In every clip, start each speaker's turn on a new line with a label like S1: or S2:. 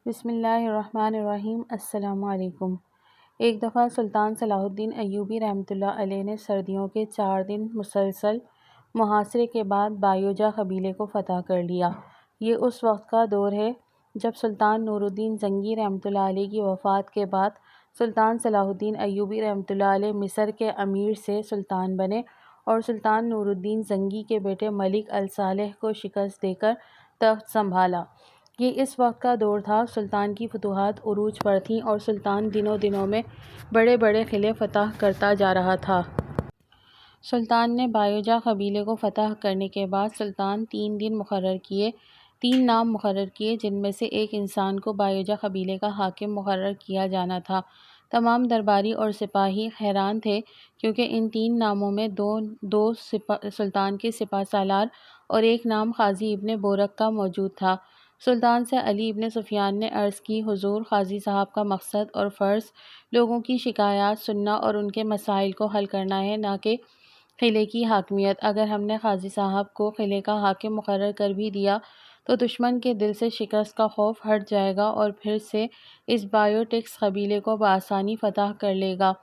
S1: بسم اللہ الرحمن الرحیم۔ السلام علیکم۔ ایک دفعہ سلطان صلاح الدین ایوبی رحمۃ اللہ علیہ نے سردیوں کے 4 دن مسلسل محاصرے کے بعد بایوجا قبیلے کو فتح کر لیا۔ یہ اس وقت کا دور ہے جب سلطان نور الدین زنگی رحمۃ اللہ علیہ کی وفات کے بعد سلطان صلاح الدین ایوبی رحمۃ اللہ علیہ مصر کے امیر سے سلطان بنے اور سلطان نور الدین زنگی کے بیٹے ملک الصالح کو شکست دے کر تخت سنبھالا۔ یہ اس وقت کا دور تھا سلطان کی فتوحات عروج پر تھیں اور سلطان دنوں میں بڑے بڑے قلعے فتح کرتا جا رہا تھا۔ سلطان نے بایوجا قبیلے کو فتح کرنے کے بعد سلطان 3 نام مقرر کیے جن میں سے ایک انسان کو بایوجا قبیلے کا حاکم مقرر کیا جانا تھا۔ تمام درباری اور سپاہی حیران تھے کیونکہ ان 3 ناموں میں دو سلطان کے سپہ سالار اور ایک نام قاضی ابن بورق کا موجود تھا۔ سلطان سے علی ابن سفیان نے عرض کی، حضور، قاضی صاحب کا مقصد اور فرض لوگوں کی شکایات سننا اور ان کے مسائل کو حل کرنا ہے، نہ کہ قلعے کی حاکمیت۔ اگر ہم نے قاضی صاحب کو قلعے کا حاکم مقرر کر بھی دیا تو دشمن کے دل سے شکست کا خوف ہٹ جائے گا اور پھر سے اس بایوٹکس قبیلے کو بآسانی فتح کر لے گا۔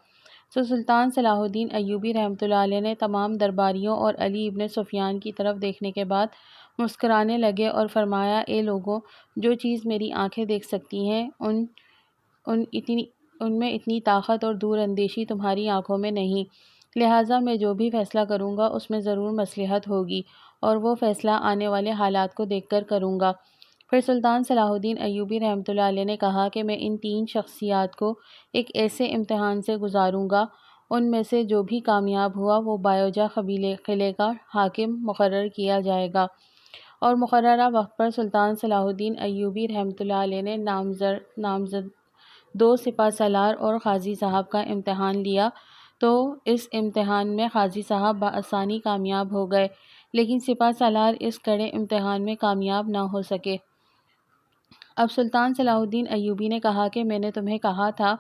S1: سلطان صلاح الدین ایوبی رحمۃ اللہ علیہ نے تمام درباریوں اور علی ابن سفیان کی طرف دیکھنے کے بعد مسکرانے لگے اور فرمایا، اے لوگوں، جو چیز میری آنکھیں دیکھ سکتی ہیں ان میں اتنی طاقت اور دور اندیشی تمہاری آنکھوں میں نہیں، لہٰذا میں جو بھی فیصلہ کروں گا اس میں ضرور مصلحت ہوگی اور وہ فیصلہ آنے والے حالات کو دیکھ کر کروں گا۔ پھر سلطان صلاح الدین ایوبی رحمۃ اللہ علیہ نے کہا کہ میں ان 3 شخصیات کو ایک ایسے امتحان سے گزاروں گا، ان میں سے جو بھی کامیاب ہوا وہ بایوجا قلعے کا حاکم مقرر کیا جائے گا۔ اور مقررہ وقت پر سلطان صلاح الدین ایوبی رحمۃ اللہ علیہ نے نامزد 2 سپہ سالار اور قاضی صاحب کا امتحان لیا تو اس امتحان میں قاضی صاحب بآسانی کامیاب ہو گئے، لیکن سپہ سالار اس کڑے امتحان میں کامیاب نہ ہو سکے۔ اب سلطان صلاح الدین ایوبی نے کہا کہ میں نے تمہیں کہا تھا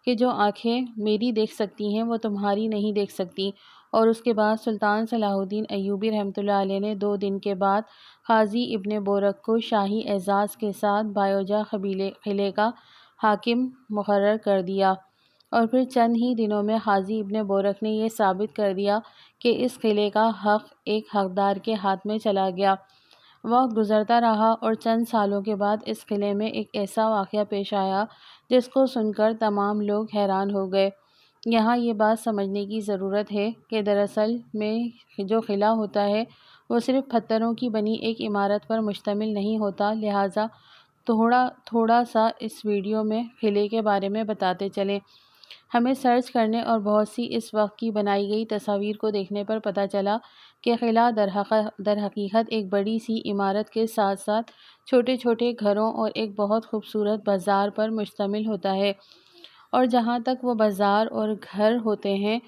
S1: کہ جو آنکھیں میری دیکھ سکتی ہیں وہ تمہاری نہیں دیکھ سکتی۔ اور اس کے بعد سلطان صلاح الدین ایوبی رحمۃ اللہ علیہ نے 2 دن کے بعد قاضی ابن بورق کو شاہی اعزاز کے ساتھ بایوجا قلعے کا حاکم مقرر کر دیا، اور پھر چند ہی دنوں میں قاضی ابن بورق نے یہ ثابت کر دیا کہ اس قلعے کا حق ایک حقدار کے ہاتھ میں چلا گیا۔ وقت گزرتا رہا اور چند سالوں کے بعد اس قلعے میں ایک ایسا واقعہ پیش آیا جس کو سن کر تمام لوگ حیران ہو گئے۔ یہاں یہ بات سمجھنے کی ضرورت ہے کہ دراصل میں جو قلعہ ہوتا ہے وہ صرف پتھروں کی بنی ایک عمارت پر مشتمل نہیں ہوتا، لہٰذا تھوڑا سا اس ویڈیو میں قلعے کے بارے میں بتاتے چلیں۔ ہمیں سرچ کرنے اور بہت سی اس وقت کی بنائی گئی تصاویر کو دیکھنے پر پتہ چلا کہ قلعہ در حقیقت ایک بڑی سی عمارت کے ساتھ ساتھ چھوٹے چھوٹے گھروں اور ایک بہت خوبصورت بازار پر مشتمل ہوتا ہے، اور جہاں تک وہ بازار اور گھر ہوتے ہیں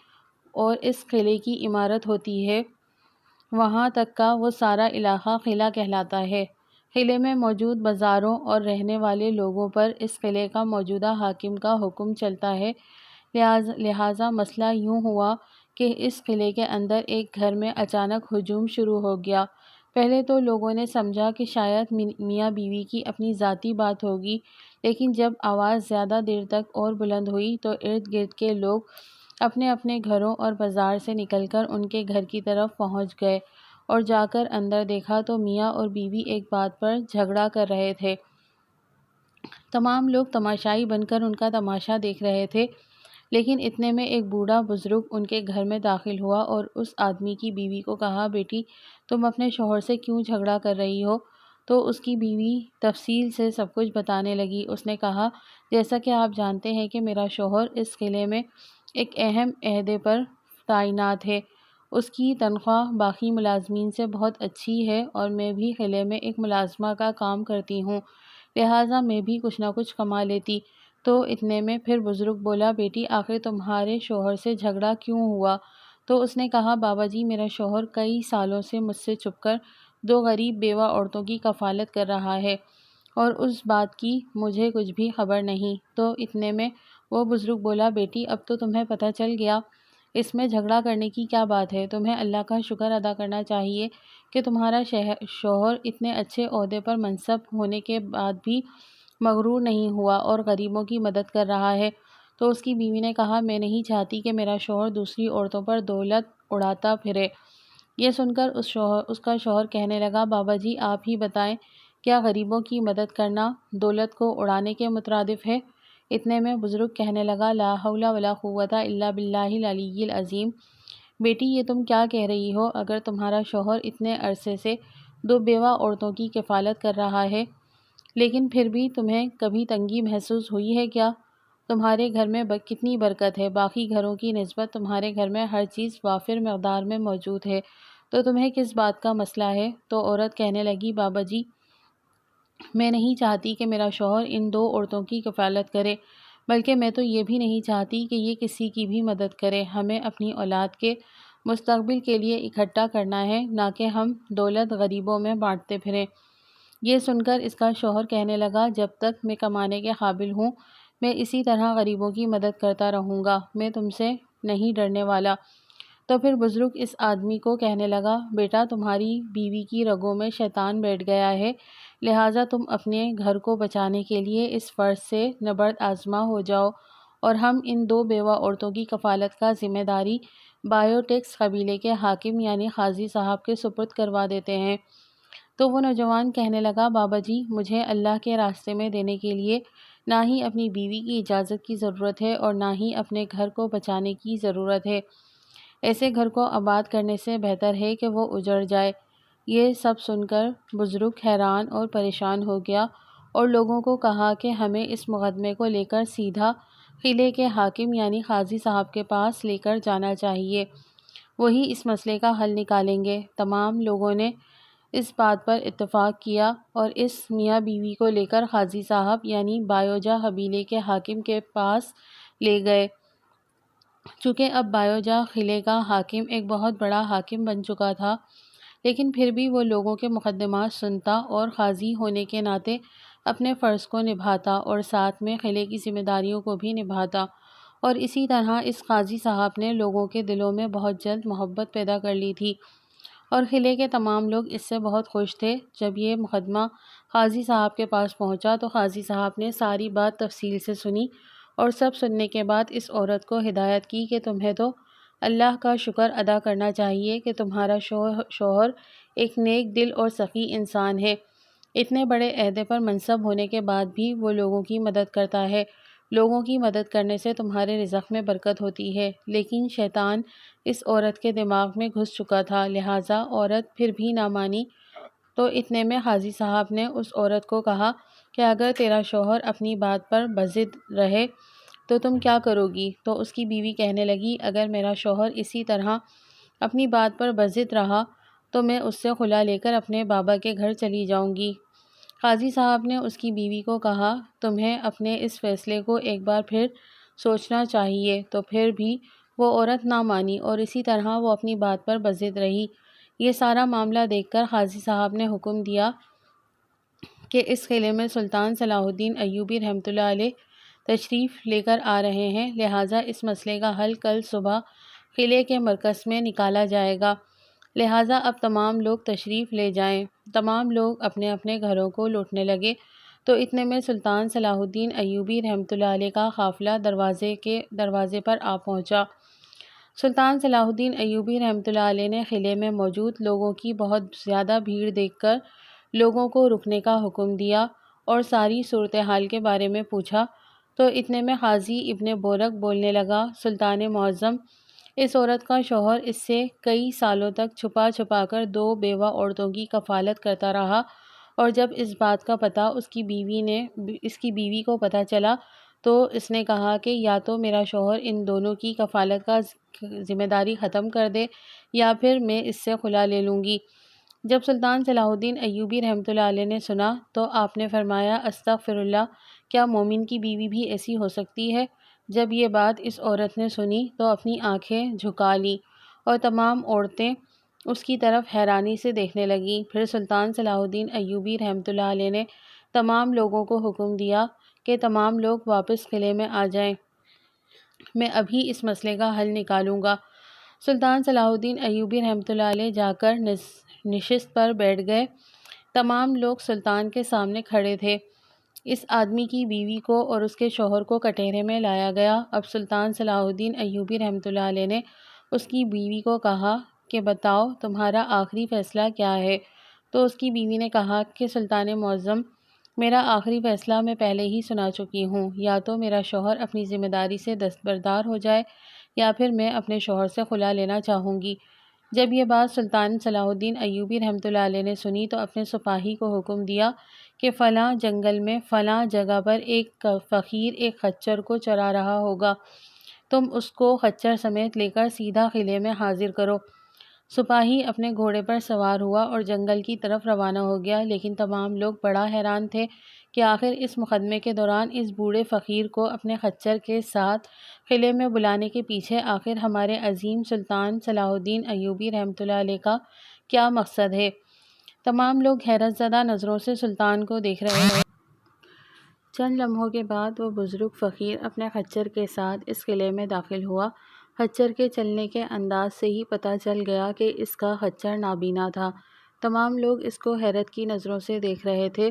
S1: اور اس قلعے کی عمارت ہوتی ہے، وہاں تک کا وہ سارا علاقہ قلعہ کہلاتا ہے۔ قلعے میں موجود بازاروں اور رہنے والے لوگوں پر اس قلعے کا موجودہ حاکم کا حکم چلتا ہے، لہٰذا مسئلہ یوں ہوا کہ اس قلعے کے اندر ایک گھر میں اچانک ہجوم شروع ہو گیا۔ پہلے تو لوگوں نے سمجھا کہ شاید میاں بیوی کی اپنی ذاتی بات ہوگی، لیکن جب آواز زیادہ دیر تک اور بلند ہوئی تو ارد گرد کے لوگ اپنے اپنے گھروں اور بازار سے نکل کر ان کے گھر کی طرف پہنچ گئے، اور جا کر اندر دیکھا تو میاں اور بیوی ایک بات پر جھگڑا کر رہے تھے۔ تمام لوگ تماشائی بن کر ان کا تماشا دیکھ رہے تھے، لیکن اتنے میں ایک بوڑھا بزرگ ان کے گھر میں داخل ہوا اور اس آدمی کی بیوی کو کہا، بیٹی، تم اپنے شوہر سے کیوں جھگڑا کر رہی ہو؟ تو اس کی بیوی تفصیل سے سب کچھ بتانے لگی۔ اس نے کہا، جیسا کہ آپ جانتے ہیں کہ میرا شوہر اس قلعے میں ایک اہم عہدے پر تعینات ہے، اس کی تنخواہ باقی ملازمین سے بہت اچھی ہے اور میں بھی قلعے میں ایک ملازمہ کا کام کرتی ہوں، لہٰذا میں بھی کچھ نہ کچھ کما لیتی۔ تو اتنے میں پھر بزرگ بولا، بیٹی، آخر تمہارے شوہر سے جھگڑا کیوں ہوا؟ تو اس نے کہا، بابا جی، میرا شوہر کئی سالوں سے مجھ سے چھپ کر 2 غریب بیوہ عورتوں کی کفالت کر رہا ہے اور اس بات کی مجھے کچھ بھی خبر نہیں۔ تو اتنے میں وہ بزرگ بولا، بیٹی، اب تو تمہیں پتہ چل گیا، اس میں جھگڑا کرنے کی کیا بات ہے؟ تمہیں اللہ کا شکر ادا کرنا چاہیے کہ تمہارا شوہر اتنے اچھے عہدے پر منصب ہونے کے بعد بھی مغرور نہیں ہوا اور غریبوں کی مدد کر رہا ہے۔ تو اس کی بیوی نے کہا، میں نہیں چاہتی کہ میرا شوہر دوسری عورتوں پر دولت اڑاتا پھرے۔ یہ سن کر اس کا شوہر کہنے لگا، بابا جی آپ ہی بتائیں، کیا غریبوں کی مدد کرنا دولت کو اڑانے کے مترادف ہے؟ اتنے میں بزرگ کہنے لگا، لا حول ولا قوت الا باللہ العلی العظیم۔ بیٹی یہ تم کیا کہہ رہی ہو؟ اگر تمہارا شوہر اتنے عرصے سے 2 بیوہ عورتوں کی کفالت کر رہا ہے، لیکن پھر بھی تمہیں کبھی تنگی محسوس ہوئی ہے کیا؟ تمہارے گھر میں کتنی برکت ہے، باقی گھروں کی نسبت تمہارے گھر میں ہر چیز وافر مقدار میں موجود ہے، تو تمہیں کس بات کا مسئلہ ہے؟ تو عورت کہنے لگی، بابا جی میں نہیں چاہتی کہ میرا شوہر ان 2 عورتوں کی کفالت کرے، بلکہ میں تو یہ بھی نہیں چاہتی کہ یہ کسی کی بھی مدد کرے۔ ہمیں اپنی اولاد کے مستقبل کے لیے اکٹھا کرنا ہے، نہ کہ ہم دولت غریبوں میں بانٹتے پھریں۔ یہ سن کر اس کا شوہر کہنے لگا، جب تک میں کمانے کے قابل ہوں میں اسی طرح غریبوں کی مدد کرتا رہوں گا، میں تم سے نہیں ڈرنے والا۔ تو پھر بزرگ اس آدمی کو کہنے لگا، بیٹا تمہاری بیوی کی رگوں میں شیطان بیٹھ گیا ہے، لہٰذا تم اپنے گھر کو بچانے کے لیے اس فرض سے نبرد آزما ہو جاؤ اور ہم ان 2 بیوہ عورتوں کی کفالت کا ذمہ داری بایوٹیکس قبیلے کے حاکم یعنی قاضی صاحب کے سپرد کروا دیتے ہیں۔ تو وہ نوجوان کہنے لگا، بابا جی مجھے اللہ کے راستے میں دینے کے لیے نہ ہی اپنی بیوی کی اجازت کی ضرورت ہے اور نہ ہی اپنے گھر کو بچانے کی ضرورت ہے۔ ایسے گھر کو آباد کرنے سے بہتر ہے کہ وہ اجڑ جائے۔ یہ سب سن کر بزرگ حیران اور پریشان ہو گیا اور لوگوں کو کہا کہ ہمیں اس مقدمے کو لے کر سیدھا قلعے کے حاکم یعنی قاضی صاحب کے پاس لے کر جانا چاہیے، وہی اس مسئلے کا حل نکالیں گے۔ تمام لوگوں نے اس بات پر اتفاق کیا اور اس میاں بیوی کو لے کر قاضی صاحب یعنی بایوجا قبیلے کے حاکم کے پاس لے گئے۔ چونکہ اب بایوجا قلعے کا حاکم ایک بہت بڑا حاکم بن چکا تھا، لیکن پھر بھی وہ لوگوں کے مقدمات سنتا اور قاضی ہونے کے ناطے اپنے فرض کو نبھاتا اور ساتھ میں قلعے کی ذمہ داریوں کو بھی نبھاتا، اور اسی طرح اس قاضی صاحب نے لوگوں کے دلوں میں بہت جلد محبت پیدا کر لی تھی اور قلعے کے تمام لوگ اس سے بہت خوش تھے۔ جب یہ مقدمہ قاضی صاحب کے پاس پہنچا تو قاضی صاحب نے ساری بات تفصیل سے سنی اور سب سننے کے بعد اس عورت کو ہدایت کی کہ تمہیں تو اللہ کا شکر ادا کرنا چاہیے کہ تمہارا شوہر ایک نیک دل اور سخی انسان ہے، اتنے بڑے عہدے پر منصب ہونے کے بعد بھی وہ لوگوں کی مدد کرتا ہے۔ لوگوں کی مدد کرنے سے تمہارے رزق میں برکت ہوتی ہے۔ لیکن شیطان اس عورت کے دماغ میں گھس چکا تھا، لہٰذا عورت پھر بھی نہ مانی۔ تو اتنے میں قاضی صاحب نے اس عورت کو کہا کہ اگر تیرا شوہر اپنی بات پر بضد رہے تو تم کیا کرو گی؟ تو اس کی بیوی کہنے لگی، اگر میرا شوہر اسی طرح اپنی بات پر بضد رہا تو میں اس سے خلا لے کر اپنے بابا کے گھر چلی جاؤں گی۔ قاضی صاحب نے اس کی بیوی کو کہا، تمہیں اپنے اس فیصلے کو ایک بار پھر سوچنا چاہیے۔ تو پھر بھی وہ عورت نہ مانی اور اسی طرح وہ اپنی بات پر بضد رہی۔ یہ سارا معاملہ دیکھ کر قاضی صاحب نے حکم دیا کہ اس قلعے میں سلطان صلاح الدین ایوبی رحمۃ اللہ علیہ تشریف لے کر آ رہے ہیں، لہٰذا اس مسئلے کا حل کل صبح قلعے کے مرکز میں نکالا جائے گا، لہٰذا اب تمام لوگ تشریف لے جائیں۔ تمام لوگ اپنے اپنے گھروں کو لوٹنے لگے۔ تو اتنے میں سلطان صلاح الدین ایوبی رحمۃ اللہ علیہ کا قافلہ دروازے پر آ پہنچا۔ سلطان صلاح الدین ایوبی رحمۃ اللہ علیہ نے قلعے میں موجود لوگوں کی بہت زیادہ بھیڑ دیکھ کر لوگوں کو رکنے کا حکم دیا اور ساری صورتحال کے بارے میں پوچھا۔ تو اتنے میں قاضی ابن بورق بولنے لگا، سلطان معظم، اس عورت کا شوہر اس سے کئی سالوں تک چھپا چھپا کر 2 بیوہ عورتوں کی کفالت کرتا رہا، اور جب اس بات کا پتہ اس کی بیوی کو پتہ چلا تو اس نے کہا کہ یا تو میرا شوہر ان دونوں کی کفالت کا ذمہ داری ختم کر دے یا پھر میں اس سے خلا لے لوں گی۔ جب سلطان صلاح الدین ایوبی رحمۃ اللہ علیہ نے سنا تو آپ نے فرمایا، استغفر اللہ، کیا مومن کی بیوی بھی ایسی ہو سکتی ہے؟ جب یہ بات اس عورت نے سنی تو اپنی آنکھیں جھکا لیں اور تمام عورتیں اس کی طرف حیرانی سے دیکھنے لگیں۔ پھر سلطان صلاح الدین ایوبی رحمۃ اللہ علیہ نے تمام لوگوں کو حکم دیا کہ تمام لوگ واپس قلعے میں آ جائیں، میں ابھی اس مسئلے کا حل نکالوں گا۔ سلطان صلاح الدین ایوبی رحمۃ اللہ علیہ جا کر نشست پر بیٹھ گئے۔ تمام لوگ سلطان کے سامنے کھڑے تھے۔ اس آدمی کی بیوی کو اور اس کے شوہر کو کٹہرے میں لایا گیا۔ اب سلطان صلاح الدین ایوبی رحمۃ اللہ علیہ نے اس کی بیوی کو کہا کہ بتاؤ تمہارا آخری فیصلہ کیا ہے؟ تو اس کی بیوی نے کہا کہ سلطان معظم، میرا آخری فیصلہ میں پہلے ہی سنا چکی ہوں، یا تو میرا شوہر اپنی ذمہ داری سے دستبردار ہو جائے یا پھر میں اپنے شوہر سے خلا لینا چاہوں گی۔ جب یہ بات سلطان صلاح الدین ایوبی رحمۃ اللہ علیہ نے سنی تو اپنے سپاہی کو حکم دیا کہ فلاں جنگل میں فلاں جگہ پر ایک فقیر ایک خچر کو چرا رہا ہوگا، تم اس کو خچر سمیت لے کر سیدھا قلعے میں حاضر کرو۔ سپاہی اپنے گھوڑے پر سوار ہوا اور جنگل کی طرف روانہ ہو گیا، لیکن تمام لوگ بڑا حیران تھے کہ آخر اس مقدمے کے دوران اس بوڑھے فقیر کو اپنے خچر کے ساتھ قلعے میں بلانے کے پیچھے آخر ہمارے عظیم سلطان صلاح الدین ایوبی رحمۃ اللہ علیہ کا کیا مقصد ہے؟ تمام لوگ حیرت زدہ نظروں سے سلطان کو دیکھ رہے تھے۔ چند لمحوں کے بعد وہ بزرگ فقیر اپنے خچر کے ساتھ اس قلعے میں داخل ہوا۔ خچر کے چلنے کے انداز سے ہی پتہ چل گیا کہ اس کا خچر نابینا تھا۔ تمام لوگ اس کو حیرت کی نظروں سے دیکھ رہے تھے۔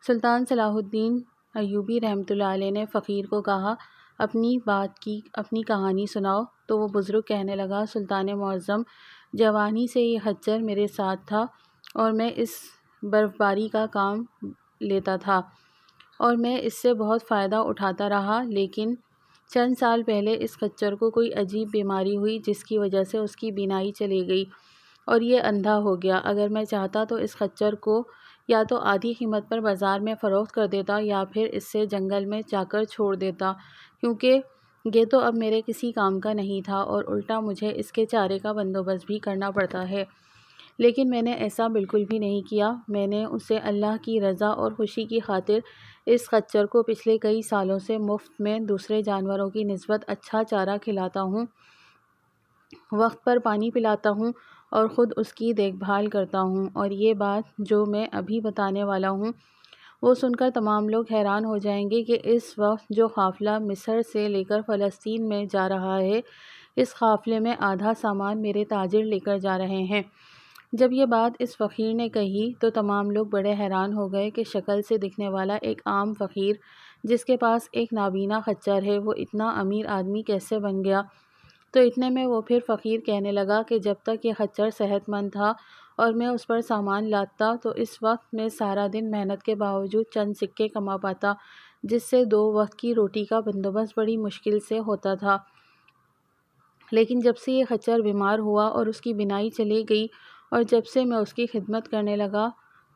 S1: سلطان صلاح الدین ایوبی رحمۃ اللہ علیہ نے فقیر کو کہا، اپنی کہانی سناؤ۔ تو وہ بزرگ کہنے لگا، سلطان معظم، جوانی سے یہ خچر میرے ساتھ تھا اور میں اس برفباری کا کام لیتا تھا اور میں اس سے بہت فائدہ اٹھاتا رہا، لیکن چند سال پہلے اس خچر کو کوئی عجیب بیماری ہوئی جس کی وجہ سے اس کی بینائی چلی گئی اور یہ اندھا ہو گیا۔ اگر میں چاہتا تو اس خچر کو یا تو آدھی قیمت پر بازار میں فروخت کر دیتا یا پھر اس سے جنگل میں جا کر چھوڑ دیتا، کیونکہ یہ تو اب میرے کسی کام کا نہیں تھا اور الٹا مجھے اس کے چارے کا بندوبست بھی کرنا پڑتا ہے۔ لیکن میں نے ایسا بالکل بھی نہیں کیا۔ میں نے اسے اللہ کی رضا اور خوشی کی خاطر اس خچر کو پچھلے کئی سالوں سے مفت میں دوسرے جانوروں کی نسبت اچھا چارہ کھلاتا ہوں، وقت پر پانی پلاتا ہوں اور خود اس کی دیکھ بھال کرتا ہوں۔ اور یہ بات جو میں ابھی بتانے والا ہوں وہ سن کر تمام لوگ حیران ہو جائیں گے کہ اس وقت جو قافلہ مصر سے لے کر فلسطین میں جا رہا ہے، اس قافلے میں آدھا سامان میرے تاجر لے کر جا رہے ہیں۔ جب یہ بات اس فقیر نے کہی تو تمام لوگ بڑے حیران ہو گئے کہ شکل سے دکھنے والا ایک عام فقیر جس کے پاس ایک نابینا خچر ہے، وہ اتنا امیر آدمی کیسے بن گیا؟ تو اتنے میں وہ پھر فقیر کہنے لگا کہ جب تک یہ خچر صحت مند تھا اور میں اس پر سامان لاتا تو اس وقت میں سارا دن محنت کے باوجود چند سکے کما پاتا، جس سے 2 وقت کی روٹی کا بندوبست بڑی مشکل سے ہوتا تھا۔ لیکن جب سے یہ خچر بیمار ہوا اور اس کی بینائی چلی گئی اور جب سے میں اس کی خدمت کرنے لگا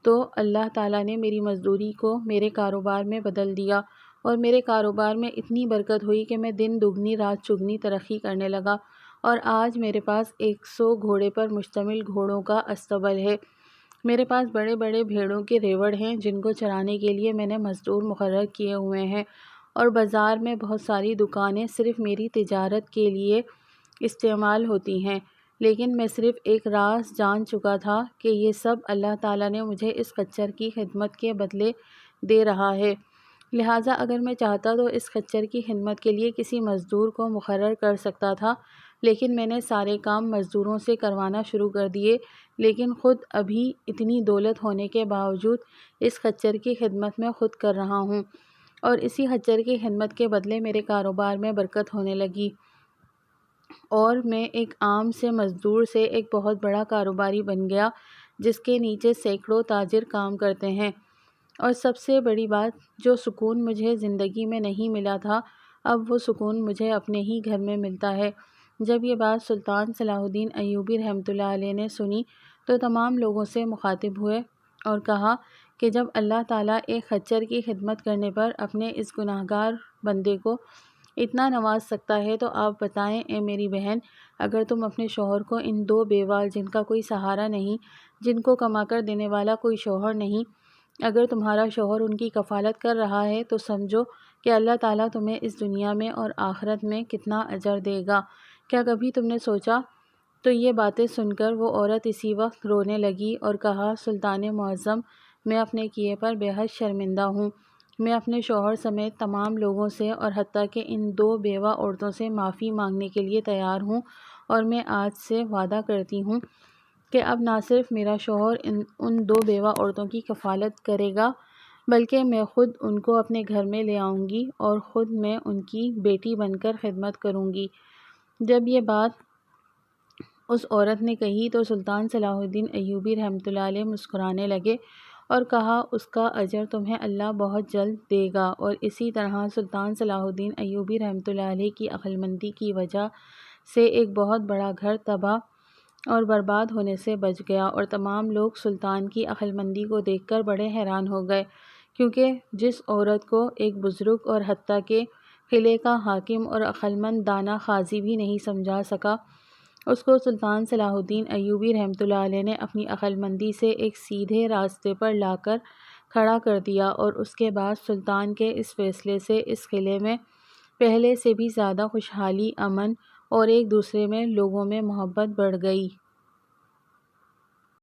S1: تو اللہ تعالیٰ نے میری مزدوری کو میرے کاروبار میں بدل دیا اور میرے کاروبار میں اتنی برکت ہوئی کہ میں دن دگنی رات چگنی ترقی کرنے لگا اور آج میرے پاس 100 گھوڑے پر مشتمل گھوڑوں کا استبل ہے۔ میرے پاس بڑے بڑے بھیڑوں کے ریوڑ ہیں جن کو چرانے کے لیے میں نے مزدور مقرر کیے ہوئے ہیں، اور بازار میں بہت ساری دکانیں صرف میری تجارت کے لیے استعمال ہوتی ہیں۔ لیکن میں صرف ایک راز جان چکا تھا کہ یہ سب اللہ تعالیٰ نے مجھے اس خچر کی خدمت کے بدلے دے رہا ہے، لہٰذا اگر میں چاہتا تو اس خچر کی خدمت کے لیے کسی مزدور کو مقرر کر سکتا تھا، لیکن میں نے سارے کام مزدوروں سے کروانا شروع کر دیے، لیکن خود ابھی اتنی دولت ہونے کے باوجود اس خچر کی خدمت میں خود کر رہا ہوں، اور اسی خچر کی خدمت کے بدلے میرے کاروبار میں برکت ہونے لگی اور میں ایک عام سے مزدور سے ایک بہت بڑا کاروباری بن گیا جس کے نیچے سینکڑوں تاجر کام کرتے ہیں۔ اور سب سے بڑی بات، جو سکون مجھے زندگی میں نہیں ملا تھا، اب وہ سکون مجھے اپنے ہی گھر میں ملتا ہے۔ جب یہ بات سلطان صلاح الدین ایوبی رحمۃ اللہ علیہ نے سنی تو تمام لوگوں سے مخاطب ہوئے اور کہا کہ جب اللہ تعالیٰ ایک خچر کی خدمت کرنے پر اپنے اس گناہگار بندے کو اتنا نواز سکتا ہے تو آپ بتائیں اے میری بہن، اگر تم اپنے شوہر کو ان 2 بیوہ جن کا کوئی سہارا نہیں، جن کو کما کر دینے والا کوئی شوہر نہیں، اگر تمہارا شوہر ان کی کفالت کر رہا ہے تو سمجھو کہ اللہ تعالیٰ تمہیں اس دنیا میں اور آخرت میں کتنا اجر دے گا۔ کیا کبھی تم نے سوچا؟ تو یہ باتیں سن کر وہ عورت اسی وقت رونے لگی اور کہا، سلطان معظم، میں اپنے کیے پر بے حد شرمندہ ہوں۔ میں اپنے شوہر سمیت تمام لوگوں سے اور حتیٰ کہ ان 2 بیوہ عورتوں سے معافی مانگنے کے لیے تیار ہوں، اور میں آج سے وعدہ کرتی ہوں کہ اب نہ صرف میرا شوہر ان 2 بیوہ عورتوں کی کفالت کرے گا بلکہ میں خود ان کو اپنے گھر میں لے آؤں گی اور خود میں ان کی بیٹی بن کر خدمت کروں گی۔ جب یہ بات اس عورت نے کہی تو سلطان صلاح الدین ایوبی رحمۃ اللہ علیہ مسکرانے لگے اور کہا، اس کا اجر تمہیں اللہ بہت جلد دے گا۔ اور اسی طرح سلطان صلاح الدین ایوبی رحمۃ اللہ علیہ کی عقلمندی کی وجہ سے ایک بہت بڑا گھر تباہ اور برباد ہونے سے بچ گیا، اور تمام لوگ سلطان کی عقلمندی کو دیکھ کر بڑے حیران ہو گئے، کیونکہ جس عورت کو ایک بزرگ اور حتیٰ کہ قلعے کا حاکم اور عقلمند دانا قاضی بھی نہیں سمجھا سکا، اس کو سلطان صلاح الدین ایوبی رحمۃ اللہ علیہ نے اپنی عقلمندی سے ایک سیدھے راستے پر لا کر کھڑا کر دیا۔ اور اس کے بعد سلطان کے اس فیصلے سے اس قلعے میں پہلے سے بھی زیادہ خوشحالی، امن اور ایک دوسرے میں لوگوں میں محبت بڑھ گئی۔